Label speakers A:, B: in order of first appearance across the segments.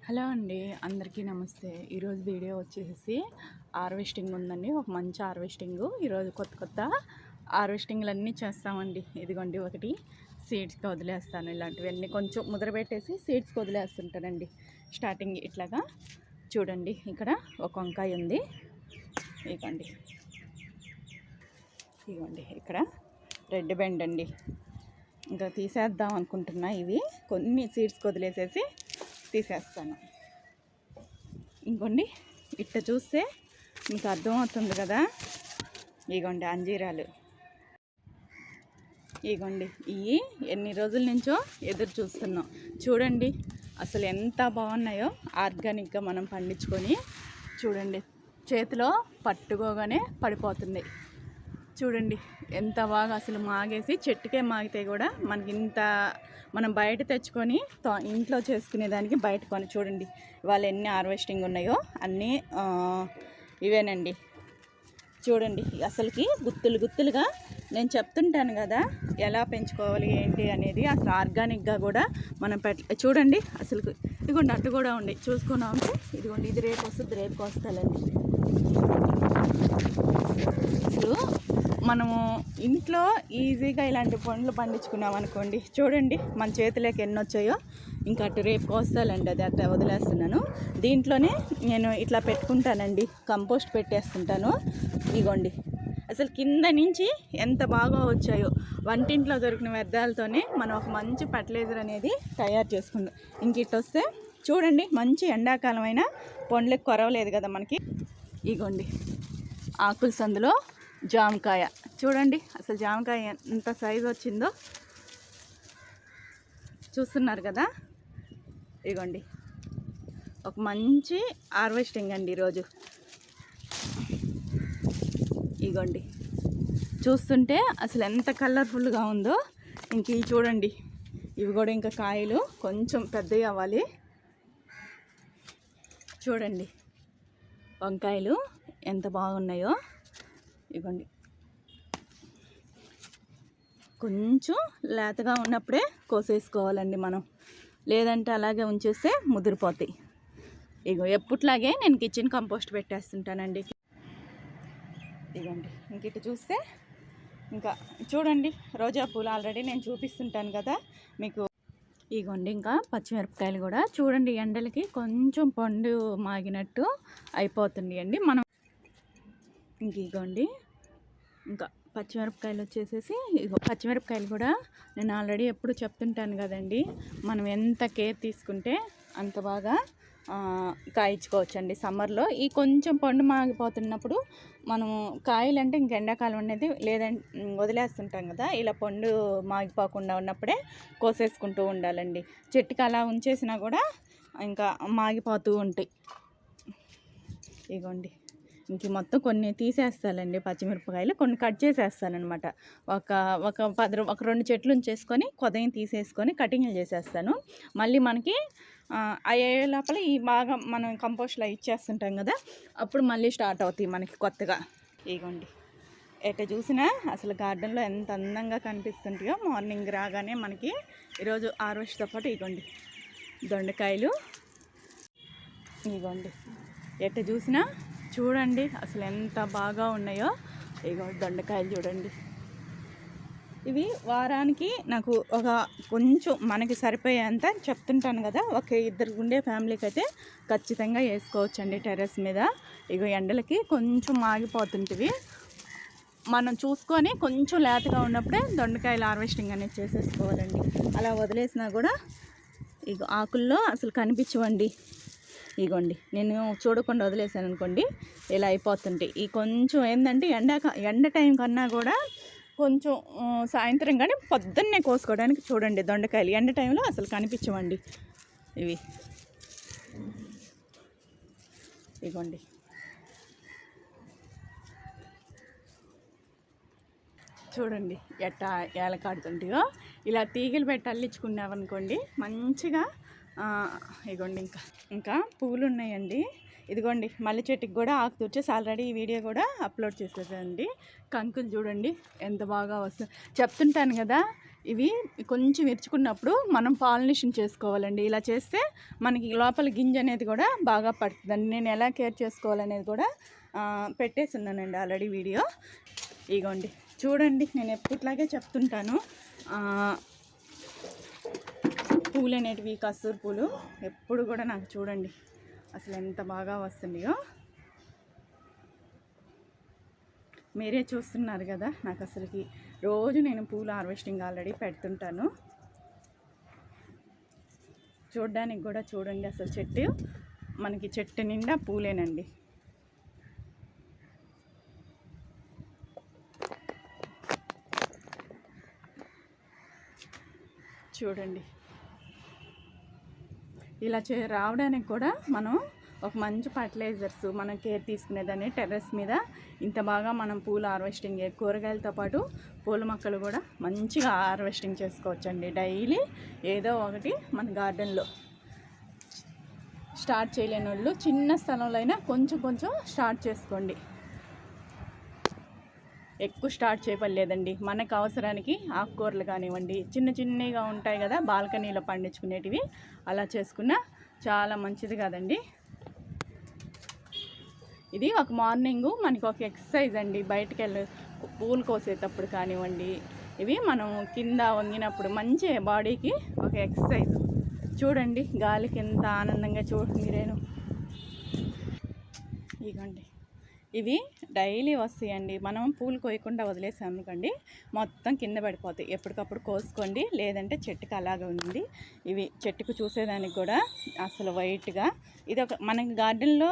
A: Hello అండి, అందరికీ నమస్తే. ఈరోజు వీడియో వచ్చేసి హార్వెస్టింగ్ ఉందండి. ఒక మంచి హార్వెస్టింగ్. ఈరోజు కొత్త హార్వెస్టింగ్లన్నీ చేస్తామండి. ఇదిగోండి, ఒకటి సీడ్స్కి వదిలేస్తాను. ఇలాంటివన్నీ కొంచెం ముద్రపెట్టేసి సీడ్స్కి వదిలేస్తుంటానండి. స్టార్టింగ్ ఇట్లాగా చూడండి. ఇక్కడ ఒక వంకాయ ఉంది. ఇదిగోండి ఇక్కడ రెడ్ బెండ్ అండి. ఇంకా తీసేద్దాం అనుకుంటున్నా. ఇవి కొన్ని సీడ్స్కి వదిలేసేసి తీసేస్తాను. ఇంకోండి, ఇట్ట చూస్తే మీకు అర్థమవుతుంది కదా. ఇగోండి అంజీరాలు. ఇగోండి, ఇవి ఎన్ని రోజుల నుంచో ఎదురు చూస్తున్నాం. చూడండి అసలు ఎంత బాగున్నాయో. ఆర్గానిక్గా మనం పండించుకొని చూడండి, చేతిలో పట్టుకోగానే పడిపోతుంది. చూడండి ఎంత బాగా అసలు మాగేసి, చెట్టుకే మాగితే కూడా మనకి ఇంత మనం బయట తెచ్చుకొని ఇంట్లో చేసుకునేదానికి బయట కొని. చూడండి వాళ్ళు ఎన్ని హార్వెస్టింగ్ ఉన్నాయో అన్నీ ఇవేనండి. చూడండి అసలుకి గుత్తులుగా నేను చెప్తుంటాను కదా ఎలా పెంచుకోవాలి ఏంటి అనేది. అసలు ఆర్గానిక్గా కూడా మనం చూడండి అసలు. ఇదిగోండి అట్టు కూడా ఉండి చూసుకున్నామంటే ఇదిగోండి, ఇది రేపు వస్తుంది, రేపుకి వస్తాయండి. అసలు మనము ఇంట్లో ఈజీగా ఇలాంటి పండ్లు పండించుకున్నాం అనుకోండి. చూడండి మన చేతిలోకి ఎన్ని వచ్చాయో. ఇంకా అటు రేపు కోస్తాలండి, అది అట్లా వదిలేస్తున్నాను. దీంట్లోనే నేను ఇట్లా పెట్టుకుంటానండి, కంపోస్ట్ పెట్టేస్తుంటాను. ఇగోండి అసలు కింద నుంచి ఎంత బాగా వచ్చాయో. వంటింట్లో దొరికిన వ్యర్థాలతోనే మనం ఒక మంచి ఫర్టిలైజర్ అనేది తయారు చేసుకుందాం. ఇంక ఇటు వస్తే చూడండి, మంచి ఎండాకాలం అయినా పండ్లకు కొరవలేదు కదా మనకి. ఇగోండి ఆకుల సందులో జామకాయ. చూడండి అసలు జామకాయ ఎంత సైజు వచ్చిందో చూస్తున్నారు కదా. ఇగోండి ఒక మంచి హార్వెస్టింగ్ అండి ఈరోజు. ఇగోండి చూస్తుంటే అసలు ఎంత కలర్ఫుల్గా ఉందో. ఇంక ఇవి చూడండి, ఇవి కూడా ఇంకా కాయలు కొంచెం పెద్దవి అవ్వాలి. చూడండి వంకాయలు ఎంత బాగున్నాయో. ఇవ్వండి కొంచెం లేతగా ఉన్నప్పుడే కోసేసుకోవాలండి మనం, లేదంటే అలాగే ఉంచేస్తే ముదిరిపోతాయి. ఇగో ఎప్పట్లాగే నేను కిచెన్ కంపోస్ట్ పెట్టేస్తుంటానండి. ఇగోండి ఇంక ఇటు చూస్తే ఇంకా చూడండి రోజా పూలు ఆల్రెడీ నేను చూపిస్తుంటాను కదా మీకు. ఇగోండి ఇంకా పచ్చిమిరపకాయలు కూడా చూడండి, ఎండలకి కొంచెం పండు మాగినట్టు అయిపోతుంది అండి మనం. ఇంక ఇగోండి ఇంకా పచ్చిమిరపకాయలు వచ్చేసేసి, ఇగో పచ్చిమిరపకాయలు కూడా నేను ఆల్రెడీ ఎప్పుడు చెప్తుంటాను కదండి. మనం ఎంత కేర్ తీసుకుంటే అంత బాగా కాయించుకోవచ్చండి సమ్మర్లో. ఈ కొంచెం పండు మాగిపోతున్నప్పుడు మనము కాయలంటే ఇంక ఎండాకాలం అనేది లేదంటే వదిలేస్తుంటాం కదా. ఇలా పండు మాగిపోకుండా ఉన్నప్పుడే కోసేసుకుంటూ ఉండాలండి. చెట్టుకి అలా ఉంచేసినా కూడా ఇంకా మాగిపోతూ ఉంటాయి. ఇగోండి ఇంక మొత్తం కొన్ని తీసేస్తానండి పచ్చిమిరపకాయలు, కొన్ని కట్ చేసేస్తానమాట. ఒక 2 చెట్లు ఉంచేసుకొని కొదయం తీసేసుకొని కటింగ్లు చేసేస్తాను. మళ్ళీ మనకి అయ్యే లోపల ఈ బాగా మనం కంపోస్ట్లో ఇచ్చేస్తుంటాం కదా, అప్పుడు మళ్ళీ స్టార్ట్ అవుతాయి మనకి కొత్తగా. ఇగోండి ఎట్లా చూసినా అసలు గార్డెన్లో ఎంత అందంగా కనిపిస్తుంటాయో. మార్నింగ్ రాగానే మనకి ఈరోజు హార్వెస్ట్తో పాటు ఇగోండి దొండకాయలు. ఇగోండి ఎట్లా చూసినా చూడండి అసలు ఎంత బాగా ఉన్నాయో. ఇగో దొండకాయలు చూడండి. ఇవి వారానికి నాకు ఒక కొంచెం మనకి సరిపోయేంత చెప్తుంటాను కదా. ఒక 2 ఉండే ఫ్యామిలీకి అయితే ఖచ్చితంగా వేసుకోవచ్చండి టెర్రస్ మీద. ఇగో ఎండలకి కొంచెం మాగిపోతుంటివి, మనం చూసుకొని కొంచెం లేతగా ఉన్నప్పుడే దొండకాయలు హార్వెస్టింగ్ అనేది చేసేసుకోవాలండి. అలా వదిలేసినా కూడా ఇగో ఆకుల్లో అసలు కనిపించవండి. ఇగోండి నేను చూడకుండా వదిలేసాను అనుకోండి, ఇలా అయిపోతుంటాయి. ఈ కొంచెం ఏంటంటే ఎండ టైం కన్నా కూడా కొంచెం సాయంత్రం కానీ పొద్దున్నే కోసుకోవడానికి చూడండి దొండకాయలు. ఎండ టైంలో అసలు కనిపించవండి ఇవి. ఇగోండి చూడండి ఎట్టా ఏలకాడుతుంటాయో. ఇలా తీగలు పెట్టి అల్లించుకున్నామనుకోండి మంచిగా. ఇగోండి ఇంకా పువ్వులు ఉన్నాయండి. ఇదిగోండి మల్లె చెట్టుకి కూడా ఆకు తుడిచేసి ఆల్రెడీ ఈ వీడియో కూడా అప్లోడ్ చేసేదండి. కంకులు చూడండి ఎంత బాగా వస్తుంది. చెప్తుంటాను కదా, ఇవి కొంచెం విరుచుకున్నప్పుడు మనం పాలినేషన్ చేసుకోవాలండి. ఇలా చేస్తే మనకి లోపల గింజ అనేది కూడా బాగా పడుతుందండి. నేను ఎలా కేర్ చేసుకోవాలనేది కూడా పెట్టేసి ఉన్నానండి ఆల్రెడీ వీడియో. ఇగోండి చూడండి, నేను ఎప్పటిలాగే చెప్తుంటాను. పూలు అనేటివి కస్తూరి పూలు ఎప్పుడు కూడా నాకు చూడండి అసలు ఎంత బాగా వస్తున్నాయో. మీరే చూస్తున్నారు కదా, నాకు అసలుకి రోజు నేను పూల హార్వెస్టింగ్ ఆల్రెడీ పెడుతుంటాను. చూడ్డానికి కూడా చూడండి అసలు చెట్టు మనకి చెట్టు నిండా పూలేనండి. చూడండి ఇలా రావడానికి కూడా మనం ఒక మంచి ఫర్టిలైజర్స్ మనం కేర్ తీసుకునేదాన్ని టెర్రస్ మీద ఇంత బాగా మనం పూల హార్వెస్టింగ్ కూరగాయలతో పాటు పూల మొక్కలు కూడా మంచిగా హార్వెస్టింగ్ చేసుకోవచ్చండి. డైలీ ఏదో ఒకటి మన గార్డెన్లో స్టార్ట్ చేయలేని వాళ్ళు చిన్న స్థలంలో అయినా కొంచెం కొంచెం స్టార్ట్ చేసుకోండి. ఎక్కువ స్టార్ట్ చేయలేదండి. మనకు అవసరానికి ఆకుకూరలు కానివ్వండి, చిన్న చిన్నగా ఉంటాయి కదా బాల్కనీలో పండించుకునేటివి, అలా చేసుకున్నా చాలా మంచిది కదండి. ఇది ఒక మార్నింగు మనకి ఒక ఎక్సర్సైజ్ అండి. బయటకు వెళ్ళి పూలు కోసేటప్పుడు కానివ్వండి, ఇవి మనం కింద వంగినప్పుడు మంచి బాడీకి ఒక ఎక్సర్సైజ్. చూడండి గాలికి ఎంత ఆనందంగా మీరేను. ఇగోండి ఇవి డైలీ వస్తాయండి. మనం పూలు కోయకుండా వదిలేసాం అనుకోండి మొత్తం కింద పడిపోతాయి. ఎప్పటికప్పుడు కోసుకోండి, లేదంటే చెట్టుకి అలాగే ఉంది. ఇవి చెట్టుకు చూసేదానికి కూడా అసలు వైట్గా ఇది ఒక మనకి గార్డెన్లో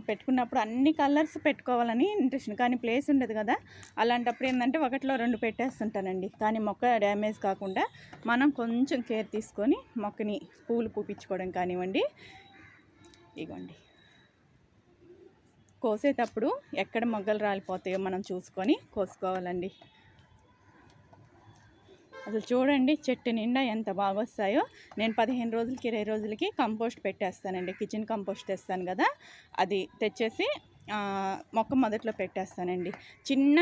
A: పెట్టుకున్నప్పుడు అన్ని కలర్స్ పెట్టుకోవాలని ఇంట్రెస్ట్, కానీ ప్లేస్ ఉండదు కదా. అలాంటప్పుడు ఏంటంటే ఒకటిలో రెండు పెట్టేస్తుంటానండి. కానీ మొక్క డ్యామేజ్ కాకుండా మనం కొంచెం కేర్ తీసుకొని మొక్కని పూలు పూపించుకోవడం కానివ్వండి. ఇగోండి కోసేటప్పుడు ఎక్కడ మొగ్గలు రాలిపోతాయో మనం చూసుకొని కోసుకోవాలండి. అసలు చూడండి చెట్టు నిండా ఎంత బాగా వస్తాయో. నేను 15 రోజులకి 20 రోజులకి కంపోస్ట్ పెట్టేస్తానండి. కిచెన్ కంపోస్ట్ తెస్తాను కదా, అది తెచ్చేసి మొక్క మొదట్లో పెట్టేస్తానండి. చిన్న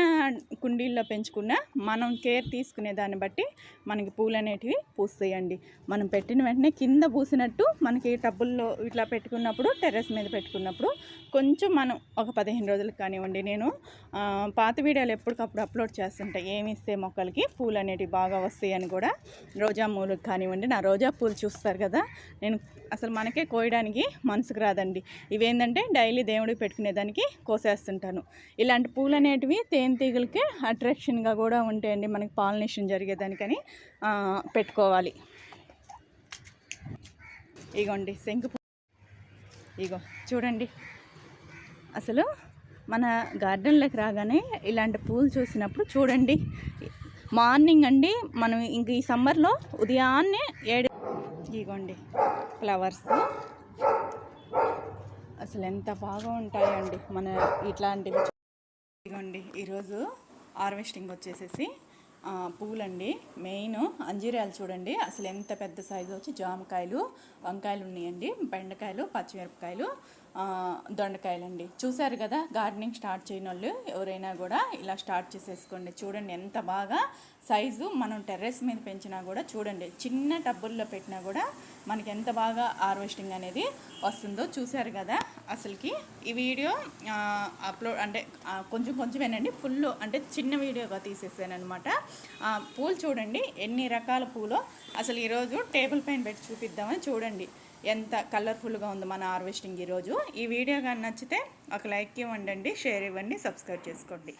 A: కుండీల్లో పెంచుకున్న మనం కేర్ తీసుకునే దాన్ని బట్టి మనకి పూలు అనేటివి పూస్తాయండి. మనం పెట్టిన వెంటనే కింద పూసినట్టు మనకి టబ్బుల్లో ఇట్లా పెట్టుకున్నప్పుడు, టెర్రస్ మీద పెట్టుకున్నప్పుడు కొంచెం మనం ఒక 15 రోజులకు కానివ్వండి. నేను పాత వీడియోలు ఎప్పటికప్పుడు అప్లోడ్ చేస్తుంటాయి, ఏమి ఇస్తే మొక్కలకి పూలు అనేటివి బాగా వస్తాయి అని కూడా. రోజా పూలకు కానివ్వండి, నా రోజా పూలు చూస్తారు కదా, నేను అసలు మనకే కోయడానికి మనసుకు రాదండి. ఇవేంటంటే డైలీ దేవుడికి పెట్టుకునేదానికి కోసేస్తుంటాను. ఇలాంటి పూలు అనేటివి తేనెటీగలకి అట్రాక్షన్గా కూడా ఉంటాయండి. మనకి పాలినేషన్ జరిగేదానికని పెట్టుకోవాలి. ఇగోండి శంకు ఇగో చూడండి, అసలు మన గార్డెన్లోకి రాగానే ఇలాంటి పూలు చూసినప్పుడు చూడండి. మార్నింగ్ అండి మనం ఇంక ఈ సమ్మర్లో ఉదయాన్నే ఇగోండి ఫ్లవర్స్ అసలు ఎంత బాగా ఉంటాయండి మన ఇట్లాంటివి. ఇదిగోండి ఈరోజు హార్వెస్టింగ్ వచ్చేసేసి పూలండి. మెయిన్ అంజీరాలు చూడండి అసలు ఎంత పెద్ద సైజు వచ్చి, జామకాయలు, వంకాయలు ఉన్నాయండి, బెండకాయలు, పచ్చిమిరపకాయలు, దొండకాయలండి. చూసారు కదా, గార్డెనింగ్ స్టార్ట్ చేయని వాళ్ళు ఎవరైనా కూడా ఇలా స్టార్ట్ చేసేసుకోండి. చూడండి ఎంత బాగా సైజు, మనం టెర్రస్ మీద పెంచినా కూడా చూడండి, చిన్న టబ్బుల్లో పెట్టినా కూడా మనకి ఎంత బాగా హార్వెస్టింగ్ అనేది వస్తుందో చూసారు కదా. అసలుకి ఈ వీడియో అప్లోడ్ అంటే కొంచెం కొంచెమేనండి, ఫుల్ అంటే చిన్న వీడియోగా తీసేసాను అనమాట. పూలు చూడండి ఎన్ని రకాల పూలు. అసలు ఈరోజు టేబుల్ పైన పెట్టి చూపిద్దామని చూడండి ఎంత కలర్ఫుల్గా ఉంది మన హార్వెస్టింగ్ ఈరోజు. ఈ వీడియో కానీ నచ్చితే ఒక లైక్ ఇవ్వండి, షేర్ ఇవ్వండి, సబ్స్క్రైబ్ చేసుకోండి.